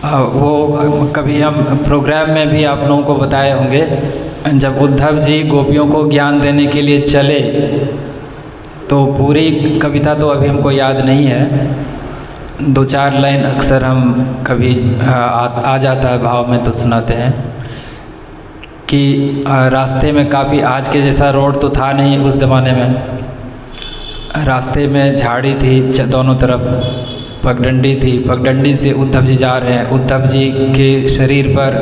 वो कभी हम प्रोग्राम में भी आप लोगों को बताए होंगे, जब उद्धव जी गोपियों को ज्ञान देने के लिए चले तो पूरी कविता तो अभी हमको याद नहीं है, 2-4 लाइन अक्सर हम कभी आ जाता है भाव में तो सुनाते हैं कि रास्ते में काफ़ी, आज के जैसा रोड तो था नहीं उस ज़माने में, रास्ते में झाड़ी थी दोनों तरफ, पगडंडी थी, पगडंडी से उद्धव जी जा रहे हैं, उद्धव जी के शरीर पर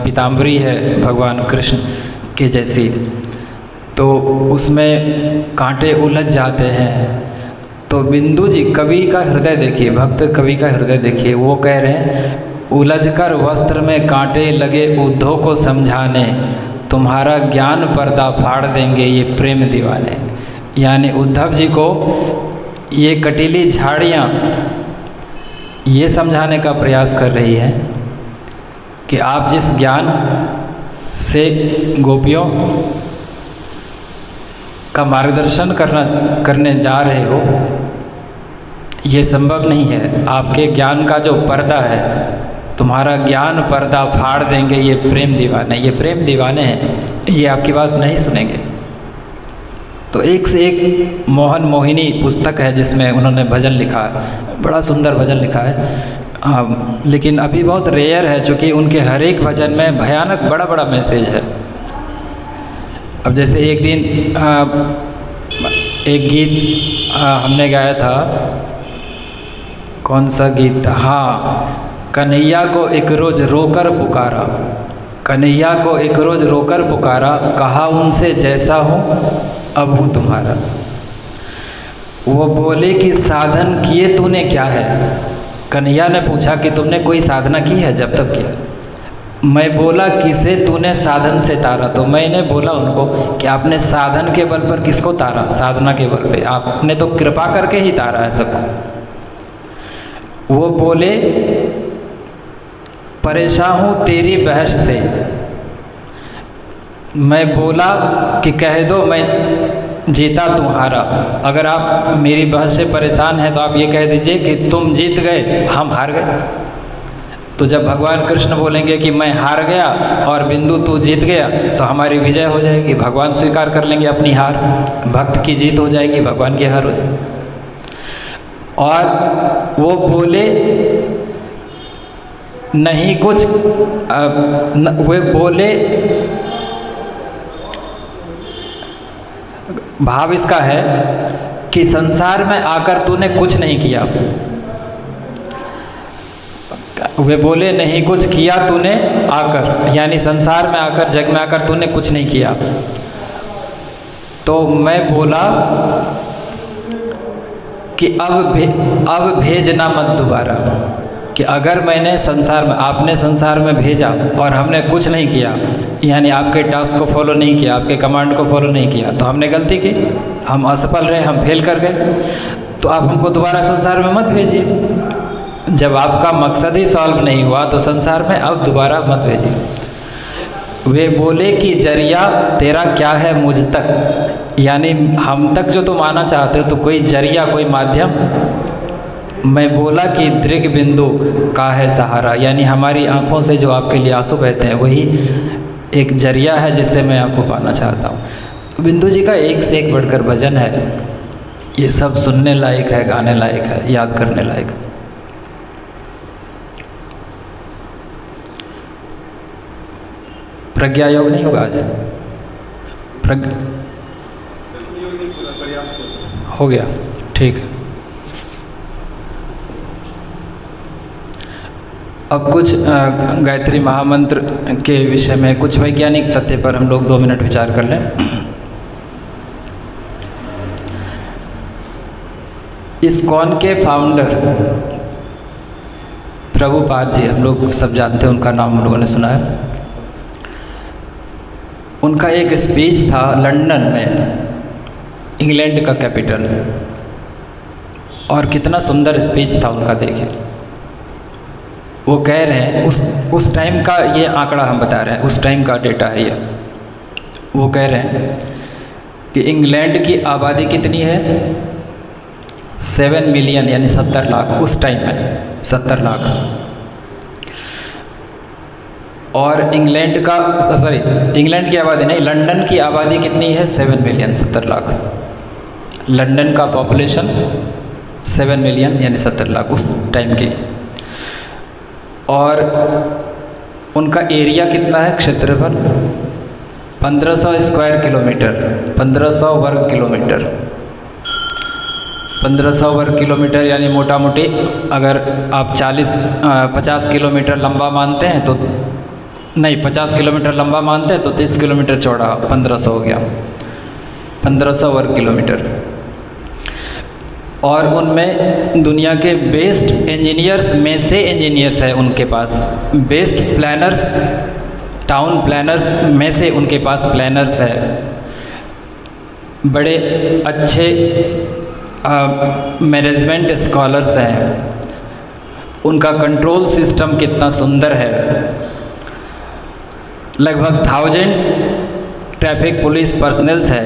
पीताम्बरी है भगवान कृष्ण के जैसी, तो उसमें कांटे उलझ जाते हैं। तो बिंदु जी, कवि का हृदय देखिए, भक्त कवि का हृदय देखिए, वो कह रहे हैं उलझकर वस्त्र में कांटे लगे उद्धव को समझाने, तुम्हारा ज्ञान पर्दा फाड़ देंगे ये प्रेम दीवाने। यानी उद्धव जी को ये कटीली झाड़ियाँ ये समझाने का प्रयास कर रही है कि आप जिस ज्ञान से गोपियों का मार्गदर्शन करने जा रहे हो, ये संभव नहीं है। आपके ज्ञान का जो पर्दा है, तुम्हारा ज्ञान पर्दा फाड़ देंगे ये प्रेम दीवाने। ये प्रेम दीवाने हैं, ये आपकी बात नहीं सुनेंगे। तो एक से एक मोहन मोहिनी पुस्तक है जिसमें उन्होंने भजन लिखा है, बड़ा सुंदर भजन लिखा है, लेकिन अभी बहुत रेयर है, चूँकि उनके हर एक भजन में भयानक बड़ा बड़ा मैसेज है। अब जैसे एक दिन एक गीत हमने गाया था, कौन सा गीत, हाँ, कन्हैया को एक रोज रोकर पुकारा, कन्हैया को एक रोज रोकर पुकारा, कहा उनसे जैसा हूँ अब हूँ तुम्हारा। वो बोले कि साधन किए तूने क्या है, कन्हैया ने पूछा कि तुमने कोई साधना की है जब तक किया। मैं बोला किसे तूने साधन से तारा, तो मैंने बोला उनको कि आपने साधन के बल पर किसको तारा, साधना के बल पे, आपने तो कृपा करके ही तारा है सबको। वो बोले परेशान हूँ तेरी बहस से, मैं बोला कि कह दो मैं जीता तुम्हारा। अगर आप मेरी बहस से परेशान हैं तो आप ये कह दीजिए कि तुम जीत गए, हम हार गए। तो जब भगवान कृष्ण बोलेंगे कि मैं हार गया और बिंदु तू जीत गया, तो हमारी विजय हो जाएगी, भगवान स्वीकार कर लेंगे अपनी हार, भक्त की जीत हो जाएगी, भगवान की हार हो जाएगी। और वो बोले नहीं कुछ, वे बोले, भाव इसका है कि संसार में आकर तूने कुछ नहीं किया। वे बोले नहीं कुछ किया तूने आकर, यानी संसार में आकर, जग में आकर तूने कुछ नहीं किया। तो मैं बोला कि अब भेजना मत दोबारा, कि अगर मैंने संसार में, आपने संसार में भेजा और हमने कुछ नहीं किया, यानी आपके टास्क को फॉलो नहीं किया, आपके कमांड को फॉलो नहीं किया, तो हमने गलती की, हम असफल रहे, हम फेल कर गए, तो आप हमको दोबारा संसार में मत भेजिए। जब आपका मकसद ही सॉल्व नहीं हुआ तो संसार में अब दोबारा मत भेजिए। वे बोले कि जरिया तेरा क्या है मुझ तक, यानी हम तक जो तुम आना चाहते हो तो कोई जरिया, कोई माध्यम। मैं बोला कि दृग बिंदु का है सहारा, यानी हमारी आँखों से जो आपके लिए आंसू बहते हैं वही एक जरिया है जिससे मैं आपको पाना चाहता हूँ। तो बिंदु जी का एक से एक बढ़कर भजन है, ये सब सुनने लायक है, गाने लायक है, याद करने लायक है। प्रज्ञा योग नहीं होगा आज, हो गया, ठीक है। अब कुछ गायत्री महामंत्र के विषय में कुछ वैज्ञानिक तथ्य पर हम लोग 2 मिनट विचार कर लें। इस्कॉन के फाउंडर प्रभुपाद जी, हम लोग सब जानते हैं, उनका नाम हम लोगों ने सुना है। उनका एक स्पीच था लंदन में, इंग्लैंड का कैपिटल, और कितना सुंदर स्पीच था उनका, देखिए। वो कह रहे हैं, उस टाइम का ये आंकड़ा हम बता रहे हैं, उस टाइम का डेटा है ये। वो कह रहे हैं कि इंग्लैंड की आबादी कितनी है, 7 मिलियन, यानी 70 लाख, उस टाइम में 70 लाख। और इंग्लैंड की आबादी नहीं, लंदन की आबादी कितनी है? 7 मिलियन, 70 लाख। लंदन का पॉपुलेशन 7 मिलियन यानी 70 लाख उस टाइम की। और उनका एरिया कितना है? क्षेत्रफल 1500 स्क्वायर किलोमीटर, 1500 वर्ग किलोमीटर। 1500 वर्ग किलोमीटर यानी मोटा मोटी अगर आप 50 किलोमीटर लंबा मानते हैं तो नहीं, 50 किलोमीटर लंबा मानते हैं तो 30 किलोमीटर चौड़ा 1500 हो गया, 1500 वर्ग किलोमीटर। और उनमें दुनिया के बेस्ट इंजीनियर्स में से इंजीनियर्स है उनके पास, बेस्ट प्लानर्स, टाउन प्लानर्स में से उनके पास प्लानर्स है। बड़े अच्छे मैनेजमेंट स्कॉलर्स हैं। उनका कंट्रोल सिस्टम कितना सुंदर है। लगभग थाउजेंड्स ट्रैफिक पुलिस पर्सनल्स है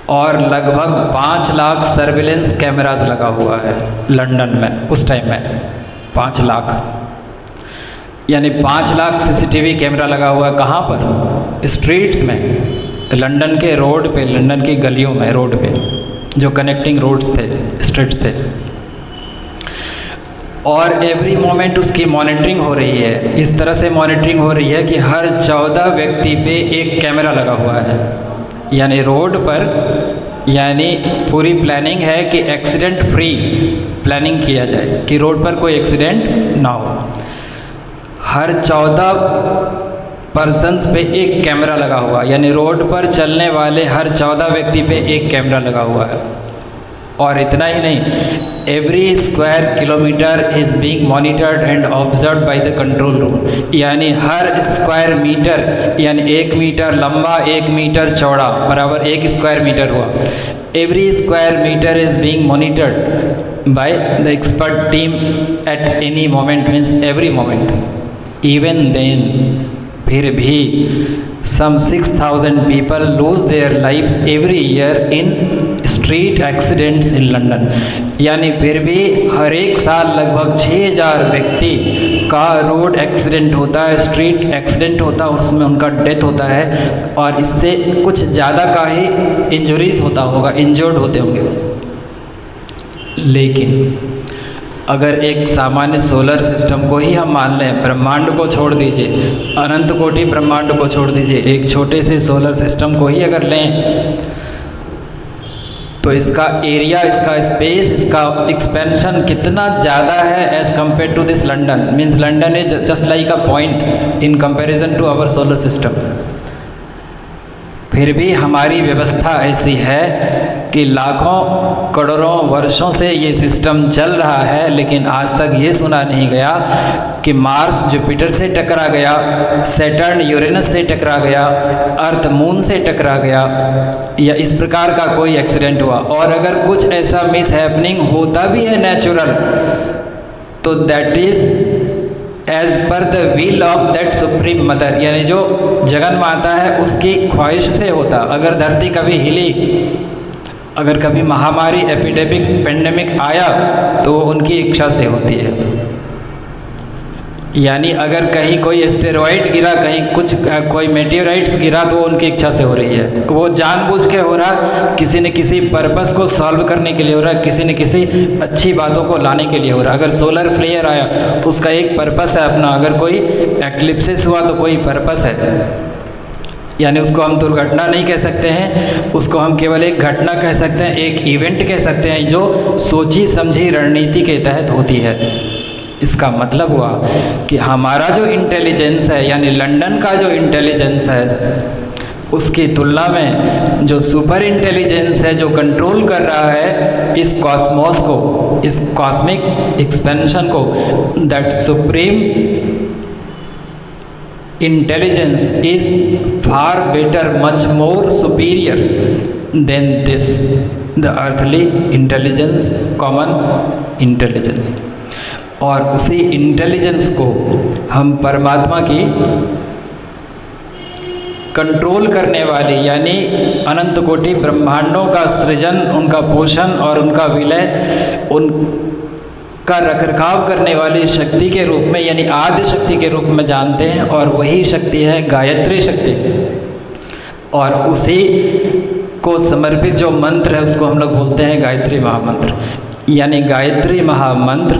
और लगभग 5 लाख सर्विलेंस कैमरास लगा हुआ है लंदन में उस टाइम में। 5 लाख यानी 5 लाख सीसीटीवी कैमरा लगा हुआ है। कहाँ पर? स्ट्रीट्स में, लंदन के रोड पे, लंदन की गलियों में, रोड पे जो कनेक्टिंग रोड्स थे, स्ट्रीट्स थे। और एवरी मोमेंट उसकी मॉनिटरिंग हो रही है। इस तरह से मॉनिटरिंग हो रही है कि हर 14 व्यक्ति पे एक कैमरा लगा हुआ है। यानी रोड पर, यानी पूरी प्लानिंग है कि एक्सीडेंट फ्री प्लानिंग किया जाए कि रोड पर कोई एक्सीडेंट ना हो। हर 14 पर्सन्स पे एक कैमरा लगा हुआ, यानी रोड पर चलने वाले हर 14 व्यक्ति पे एक कैमरा लगा हुआ है। और इतना ही नहीं, every square kilometre is being monitored and observe by the control room. यानी हर स्क्वायर मीटर, यानी 1 मीटर लंबा 1 मीटर चौड़ा बराबर 1 स्क्वायर मीटर हुआ। Every square meter is being monitored by the expert team at any moment, means every moment. Even then, फिर भी some 6000 people lose their lives every year in street accidents in London। यानी फिर भी हर एक साल लगभग 6000 व्यक्ति का रोड एक्सीडेंट होता है, स्ट्रीट एक्सीडेंट होता है, और उसमें उनका डेथ होता है। और इससे कुछ ज़्यादा का ही इंजरीज होता होगा, इंजर्ड होते होंगे। लेकिन अगर एक सामान्य सोलर सिस्टम को ही हम मान लें, ब्रह्मांड को छोड़ दीजिए, अनंत कोटि ब्रह्मांड को छोड़ दीजिए, एक छोटे से सोलर सिस्टम को ही अगर लें तो इसका एरिया, इसका स्पेस, इसका एक्सपेंशन कितना ज़्यादा है as compare to this London. Means London is just like a point in comparison to our solar system. फिर भी हमारी व्यवस्था ऐसी है कि लाखों करोड़ों वर्षों से ये सिस्टम चल रहा है, लेकिन आज तक ये सुना नहीं गया कि मार्स जुपिटर से टकरा गया, सैटर्न यूरेनस से टकरा गया, अर्थ मून से टकरा गया, या इस प्रकार का कोई एक्सीडेंट हुआ। और अगर कुछ ऐसा मिस हैपनिंग होता भी है नेचुरल, तो that is as per the will of that supreme mother, यानी जो जगन माता है उसकी ख्वाहिश से होता। अगर धरती कभी हिली, अगर कभी महामारी, एपिडेमिक, पेंडेमिक आया, तो उनकी इच्छा से होती है। यानी अगर कहीं कोई एस्टेरॉइड गिरा, कहीं कुछ कोई मेटेओराइट्स गिरा, तो उनकी इच्छा से हो रही है। वो जानबूझ के हो रहा, किसी न किसी पर्पस को सॉल्व करने के लिए हो रहा, किसी न किसी अच्छी बातों को लाने के लिए हो रहा। अगर सोलर फ्लेयर आया तो उसका एक पर्पस है अपना, अगर कोई एक्लिप्सिस हुआ तो कोई पर्पस है। यानी उसको हम दुर्घटना नहीं कह सकते हैं, उसको हम केवल एक घटना कह सकते हैं, एक इवेंट कह सकते हैं जो सोची समझी रणनीति के तहत होती है। इसका मतलब हुआ कि हमारा जो इंटेलिजेंस है, यानी लंदन का जो इंटेलिजेंस है, उसकी तुलना में जो सुपर इंटेलिजेंस है, जो कंट्रोल कर रहा है इस कॉस्मोस को, इस कॉस्मिक एक्सपेंशन को, that supreme intelligence is far better, much more superior than this the earthly intelligence, common intelligence. और उसी इंटेलिजेंस को हम परमात्मा की कंट्रोल करने वाली, यानी अनंत कोटि ब्रह्मांडों का सृजन, उनका पोषण और उनका विलय, का रखरखाव करने वाली शक्ति के रूप में, यानी आदि शक्ति के रूप में जानते हैं, और वही शक्ति है गायत्री शक्ति। और उसी को समर्पित जो मंत्र है उसको हम लोग बोलते हैं गायत्री महामंत्र। यानी गायत्री महामंत्र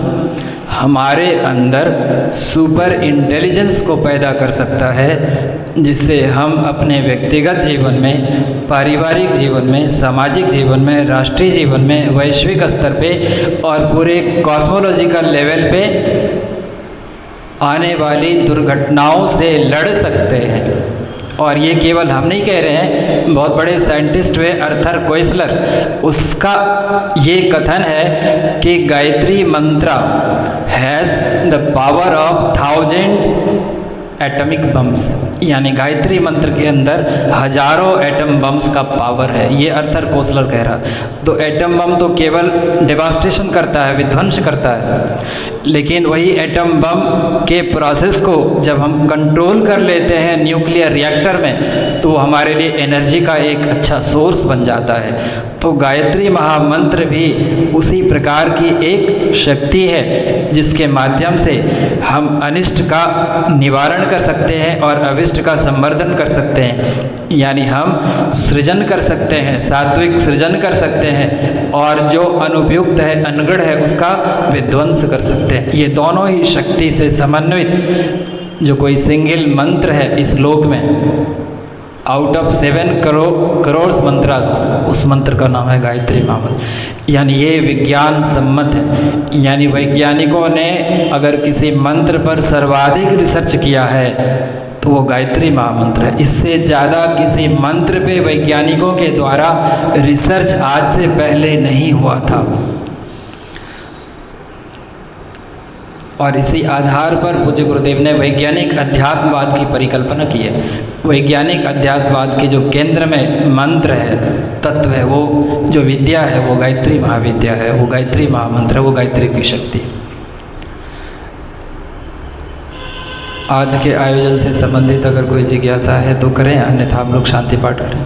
हमारे अंदर सुपर इंटेलिजेंस को पैदा कर सकता है, जिससे हम अपने व्यक्तिगत जीवन में, पारिवारिक जीवन में, सामाजिक जीवन में, राष्ट्रीय जीवन में, वैश्विक स्तर पे और पूरे कॉस्मोलॉजिकल लेवल पे आने वाली दुर्घटनाओं से लड़ सकते हैं। और ये केवल हम नहीं कह रहे हैं, बहुत बड़े साइंटिस्ट हुए आर्थर कोइसलर, उसका ये कथन है कि Gayatri mantra has the power of thousands atomic bombs. यानी गायत्री मंत्र के अंदर हजारों एटम बम्स का पावर है, ये आर्थर कोइसलर कह रहा। तो एटम बम तो केवल डिवास्टेशन करता है, विध्वंस करता है, लेकिन वही एटम बम के प्रोसेस को जब हम कंट्रोल कर लेते हैं न्यूक्लियर रिएक्टर में, तो हमारे लिए एनर्जी का एक अच्छा सोर्स बन जाता है। तो गायत्री महामंत्र भी उसी प्रकार की एक शक्ति है, जिसके माध्यम से हम अनिष्ट का निवारण कर सकते हैं और अविष्ट का संवर्धन कर सकते हैं। यानी हम सृजन कर सकते हैं, सात्विक सृजन कर सकते हैं, और जो अनुपयुक्त है, अनगढ़ है, उसका विध्वंस कर सकते हैं। ये दोनों ही शक्ति से समन्वित जो कोई सिंगल मंत्र है इस लोक में, आउट ऑफ 7 करोड़ मंत्र, उस मंत्र का नाम है गायत्री महामंत्र। यानी ये विज्ञान सम्मत है। यानी वैज्ञानिकों ने अगर किसी मंत्र पर सर्वाधिक रिसर्च किया है तो वो गायत्री महामंत्र है। इससे ज़्यादा किसी मंत्र पे वैज्ञानिकों के द्वारा रिसर्च आज से पहले नहीं हुआ था। और इसी आधार पर पूज्य गुरुदेव ने वैज्ञानिक अध्यात्मवाद की परिकल्पना की है। वैज्ञानिक अध्यात्मवाद के जो केंद्र में मंत्र है, तत्व है, वो जो विद्या है वो गायत्री महाविद्या है, वो गायत्री महामंत्र है, वो गायत्री की शक्ति। आज के आयोजन से संबंधित अगर कोई जिज्ञासा है तो करें, अन्यथा हम लोग शांति पाठ करें।